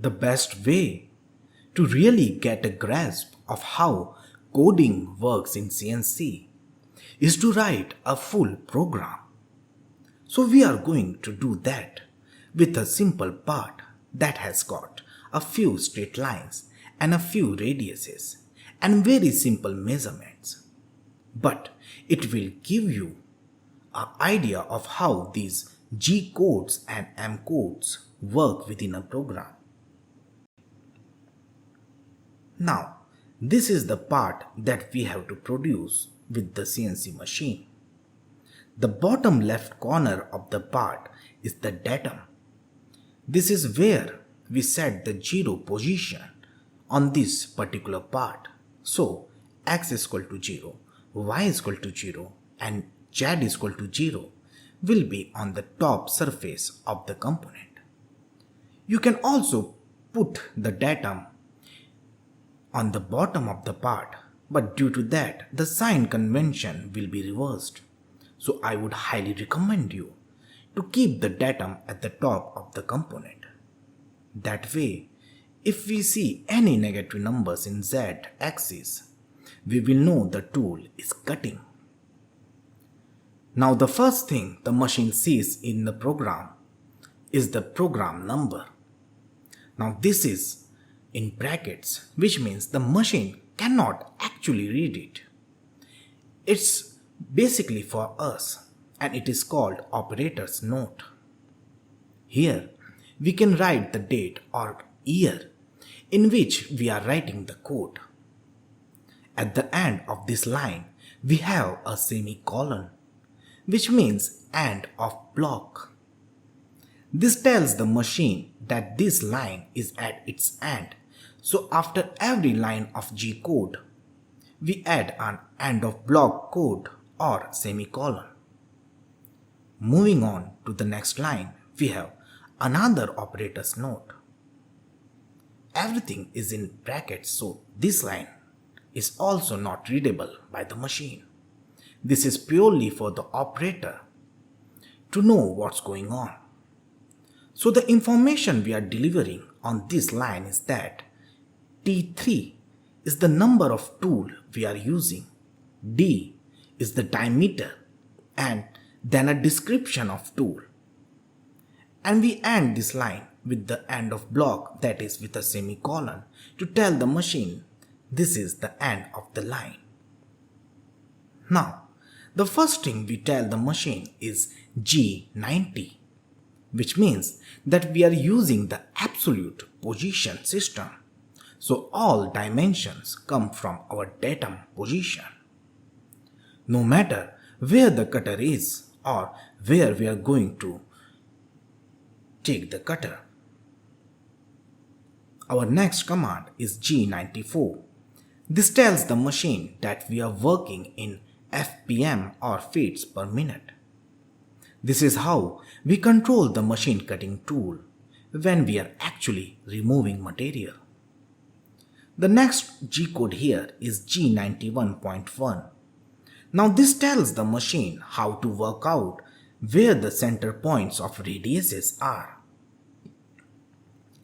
the best way to really get a grasp of how coding works in CNC is to write a full program. So we are going to do that with a simple part that has got a few straight lines and a few radiuses and very simple measurements. But it will give you an idea of how these G codes and M codes work within a program. Now, this is the part that we have to produce with the CNC machine. The bottom left corner of the part is the datum. This is where we set the 0 position on this particular part. So, x is equal to 0, y is equal to 0 and z is equal to 0 will be on the top surface of the component. You can also put the datum on the bottom of the part, but due to that the sign convention will be reversed. So I would highly recommend you to keep the datum at the top of the component. That way, if we see any negative numbers in z axis, we will know the tool is cutting. Now the first thing the machine sees in the program is the program number. Now this is in brackets, which means the machine cannot actually read it. It's basically for us and it is called operator's note. Here we can write the date or year in which we are writing the code. At the end of this line we have a semicolon, which means end of block. This tells the machine that this line is at its end. So after every line of G code, we add an end of block code or semicolon. Moving on to the next line, we have another operator's note. Everything is in brackets, so this line is also not readable by the machine. This is purely for the operator to know what's going on. So the information we are delivering on this line is that T3 is the number of tool we are using, D is the diameter, and then a description of tool. And we end this line with the end of block, that is with a semicolon, to tell the machine this is the end of the line. Now, the first thing we tell the machine is G90, which means that we are using the absolute position system. So all dimensions come from our datum position. No matter where the cutter is or where we are going to take the cutter. Our next command is G94. This tells the machine that we are working in FPM or feet per minute. This is how we control the machine cutting tool when we are actually removing material. The next G code here is G91.1. Now this tells the machine how to work out where the center points of radiuses are.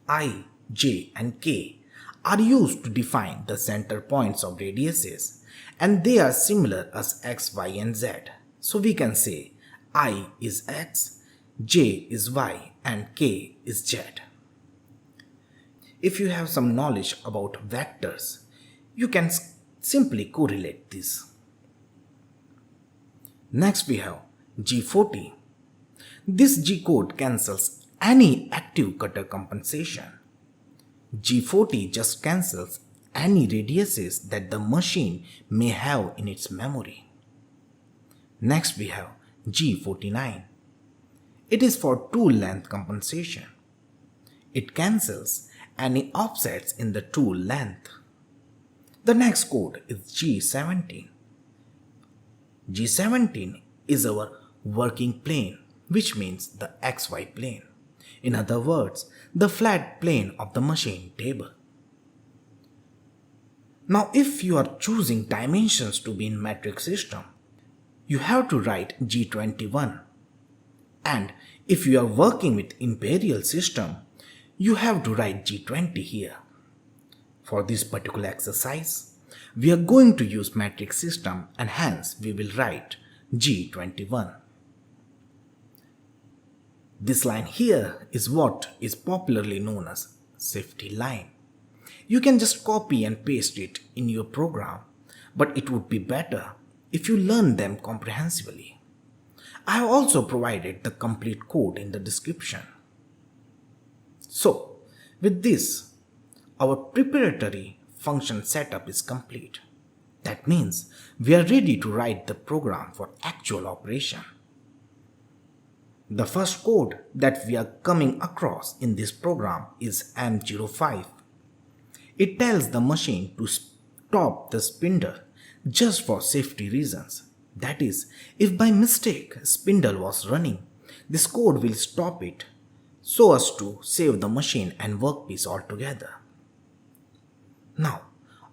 I, J and K are used to define the center points of radiuses, and they are similar as X, Y and Z. So we can say I is X, J is Y and K is Z. If you have some knowledge about vectors, you can simply correlate this. Next we have G40. This G code cancels any active cutter compensation. G40 just cancels any radiuses that the machine may have in its memory. Next we have G49. It is for tool length compensation. It cancels any offsets in the tool length. The next code is G17. G17 is our working plane, which means the XY plane. In other words, the flat plane of the machine table. Now if you are choosing dimensions to be in metric system, you have to write G21. And if you are working with imperial system, you have to write G20 here. For this particular exercise, we are going to use matrix system and hence we will write G21. This line here is what is popularly known as safety line. You can just copy and paste it in your program, but it would be better if you learn them comprehensively. I have also provided the complete code in the description. So, with this, our preparatory function setup is complete. That means we are ready to write the program for actual operation. The first code that we are coming across in this program is M05. It tells the machine to stop the spindle just for safety reasons. That is, if by mistake spindle was running, this code will stop it so as to save the machine and workpiece altogether. Now,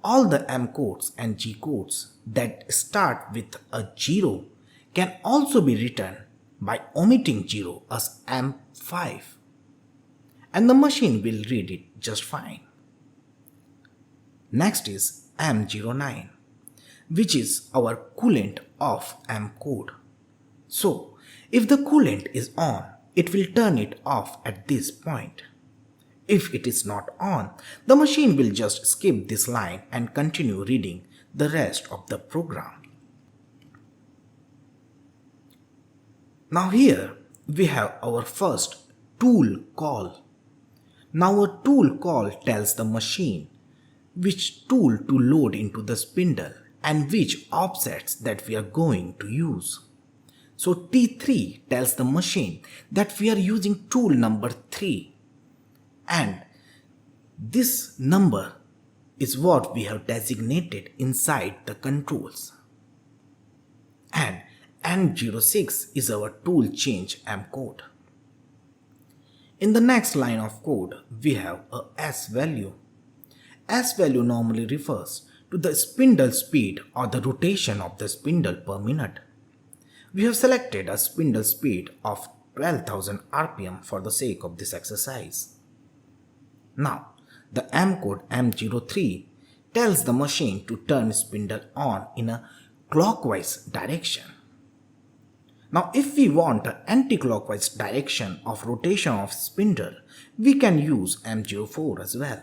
all the M codes and G codes that start with a 0 can also be written by omitting 0 as M5, and the machine will read it just fine. Next is M09, which is our coolant off M code. So, if the coolant is on, it will turn it off at this point. If it is not on, the machine will just skip this line and continue reading the rest of the program. Now here we have our first tool call. Now a tool call tells the machine which tool to load into the spindle and which offsets that we are going to use. So T3 tells the machine that we are using tool number 3, and this number is what we have designated inside the controls. And M06 is our tool change M code. In the next line of code, we have a S value. S value normally refers to the spindle speed or the rotation of the spindle per minute. We have selected a spindle speed of 12,000 RPM for the sake of this exercise. Now, the M code M03 tells the machine to turn spindle on in a clockwise direction. Now, if we want an anti-clockwise direction of rotation of spindle, we can use M04 as well.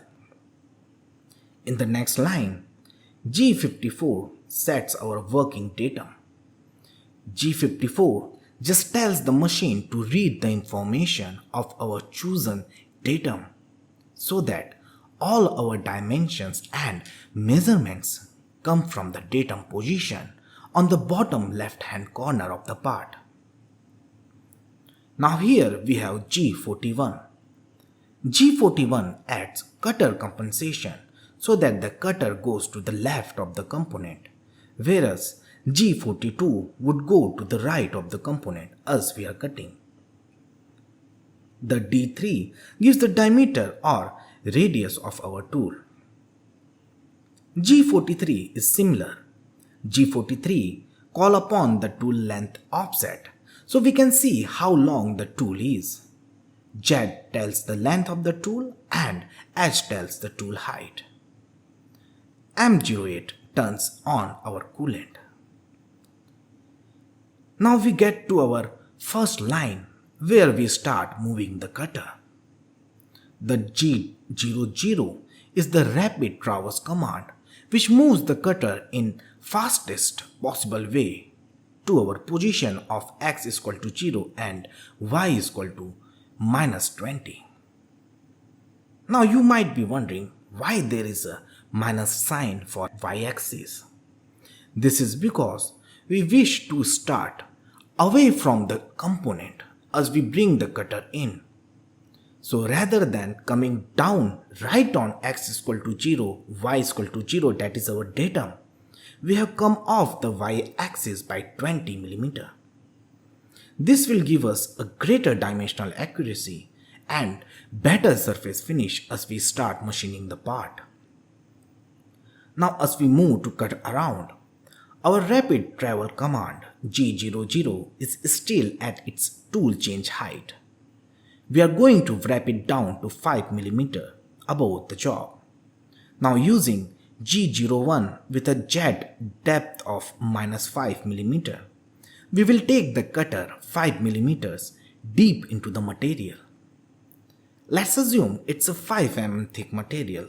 In the next line, G54 sets our working datum. G54 just tells the machine to read the information of our chosen datum so that all our dimensions and measurements come from the datum position on the bottom left hand corner of the part. Now here we have G41. G41 adds cutter compensation so that the cutter goes to the left of the component, whereas G42 would go to the right of the component as we are cutting. The D3 gives the diameter or radius of our tool. G43 is similar. G43 call upon the tool length offset so we can see how long the tool is. Z tells the length of the tool and H tells the tool height. M08 turns on our coolant. Now we get to our first line where we start moving the cutter. The G00 is the rapid traverse command which moves the cutter in fastest possible way to our position of x is equal to 0 and y is equal to -20. Now you might be wondering why there is a minus sign for y-axis. This is because we wish to start away from the component as we bring the cutter in. So rather than coming down right on x is equal to 0, y is equal to 0, that is our datum, we have come off the y-axis by 20 mm. This will give us a greater dimensional accuracy and better surface finish as we start machining the part. Now as we move to cut around, our rapid travel command G00 is still at its tool change height. we are going to wrap it down to 5 mm above the job. Now using G01 with a jet depth of -5 mm, we will take the cutter 5 mm deep into the material. Let's assume it's a 5 mm thick material,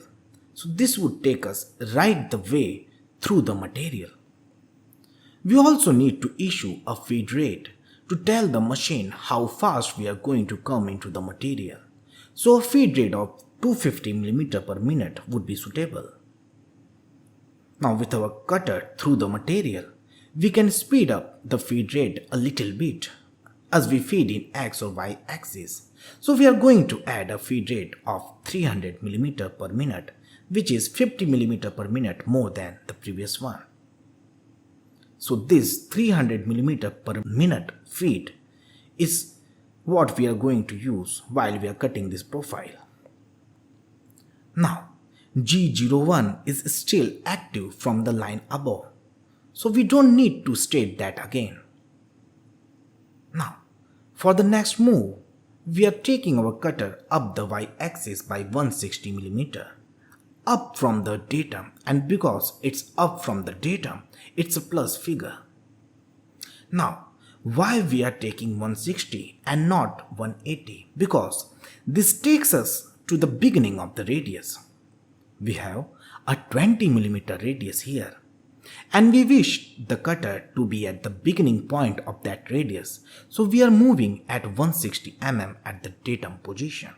so this would take us right the way through the material. We also need to issue a feed rate to tell the machine how fast we are going to come into the material. So a feed rate of 250 mm per minute would be suitable. Now with our cutter through the material, we can speed up the feed rate a little bit as we feed in X or Y axis. So we are going to add a feed rate of 300 mm per minute, which is 50 mm per minute more than the previous one. So this 300 mm per minute feed is what we are going to use while we are cutting this profile. Now G01 is still active from the line above, so we don't need to state that again. Now for the next move, we are taking our cutter up the y-axis by 160 mm, up from the datum, and because it's up from the datum, it's a plus figure. Now, why we are taking 160 and not 180? Because this takes us to the beginning of the radius. We have a 20 mm radius here, and we wish the cutter to be at the beginning point of that radius, so we are moving at 160 mm at the datum position.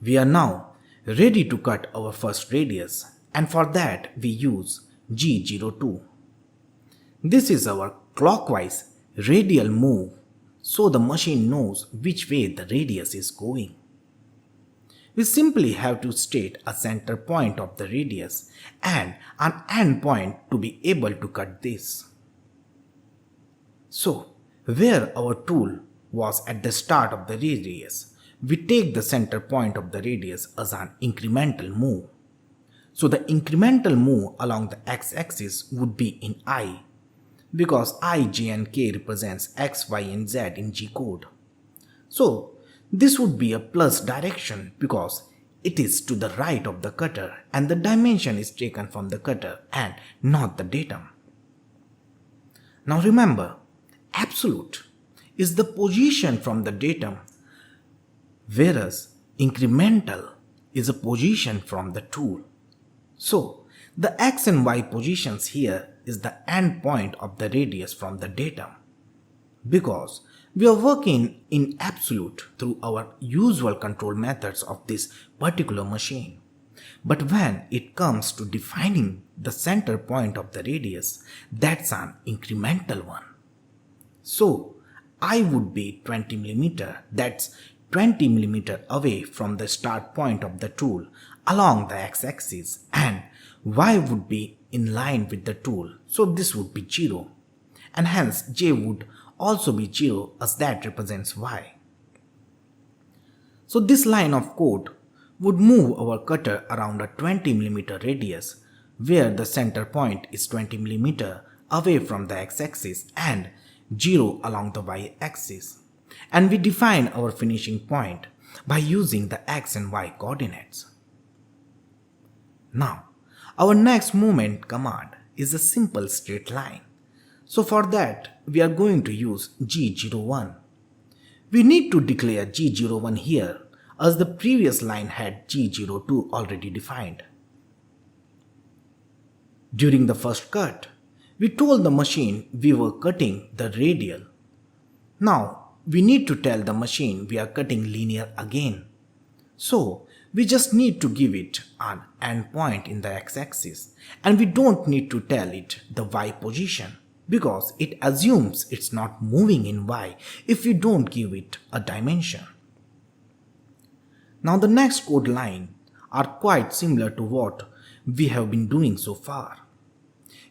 We are now ready to cut our first radius, and for that we use G02. This is our clockwise radial move, so the machine knows which way the radius is going. We simply have to state a center point of the radius and an end point to be able to cut this. So, where our tool was at the start of the radius, we take the center point of the radius as an incremental move. So the incremental move along the x-axis would be in I, because I, J and K represents X, Y and Z in G code. So this would be a plus direction because it is to the right of the cutter and the dimension is taken from the cutter and not the datum. Now remember, absolute is the position from the datum, whereas incremental is a position from the tool. So the X and Y positions here is the end point of the radius from the datum. Because we are working in absolute through our usual control methods of this particular machine. But when it comes to defining the center point of the radius, that's an incremental one. So I would be 20 mm, that's 20 mm away from the start point of the tool along the x-axis, and Y would be in line with the tool, so this would be 0, and hence J would also be 0 as that represents Y. So this line of code would move our cutter around a 20 mm radius where the center point is 20 mm away from the x-axis and 0 along the y-axis. And we define our finishing point by using the x and y coordinates. Now, our next movement command is a simple straight line. So for that, we are going to use G01. We need to declare G01 here as the previous line had G02 already defined. During the first cut, we told the machine we were cutting the radial. Now, we need to tell the machine we are cutting linear again. So, we just need to give it an endpoint in the x-axis, and we don't need to tell it the y position because it assumes it's not moving in y if we don't give it a dimension. Now the next code line are quite similar to what we have been doing so far.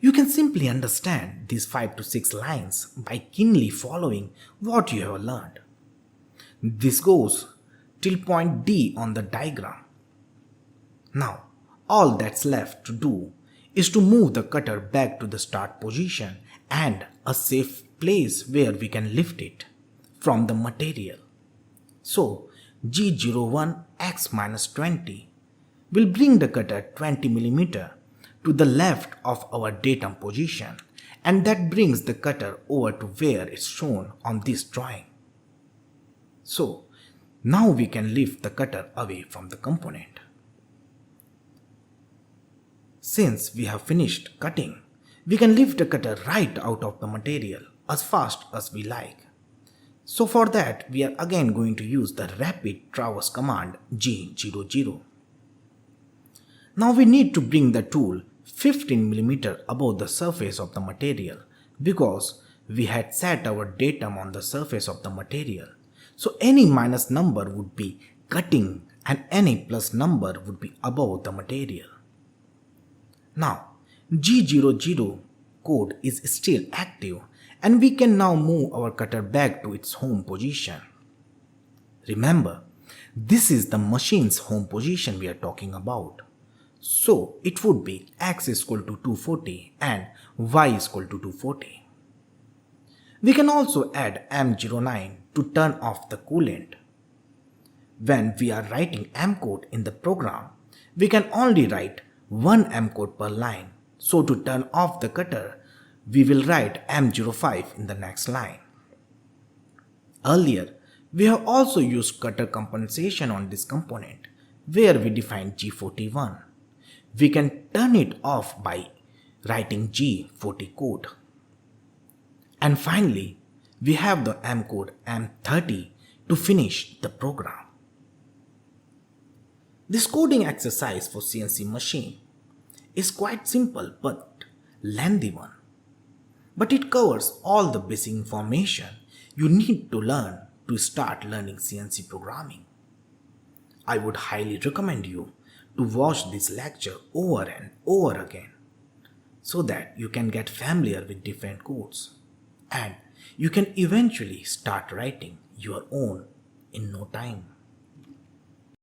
You can simply understand these 5 to 6 lines by keenly following what you have learned. This goes till point D on the diagram. Now, all that's left to do is to move the cutter back to the start position and a safe place where we can lift it. from the material. So G01x-20 will bring the cutter 20 mm to the left of our datum position, and that brings the cutter over to where it's shown on this drawing. So now we can lift the cutter away from the component. Since we have finished cutting, we can lift the cutter right out of the material as fast as we like. So for that, we are again going to use the rapid traverse command G00. Now we need to bring the tool 15 mm above the surface of the material because we had set our datum on the surface of the material. So any minus number would be cutting and any plus number would be above the material. Now G00 code is still active and we can now move our cutter back to its home position. Remember, this is the machine's home position we are talking about. So it would be x is equal to 240 and y is equal to 240. We can also add M09 to turn off the coolant. When we are writing M code in the program, we can only write one M code per line. So to turn off the cutter, we will write M05 in the next line. Earlier, we have also used cutter compensation on this component where we defined G41. We can turn it off by writing G40 code. And finally, we have the M code M30 to finish the program. This coding exercise for CNC machine is quite simple but lengthy one. But it covers all the basic information you need to learn to start learning CNC programming. I would highly recommend you to watch this lecture over and over again so that you can get familiar with different codes and you can eventually start writing your own in no time.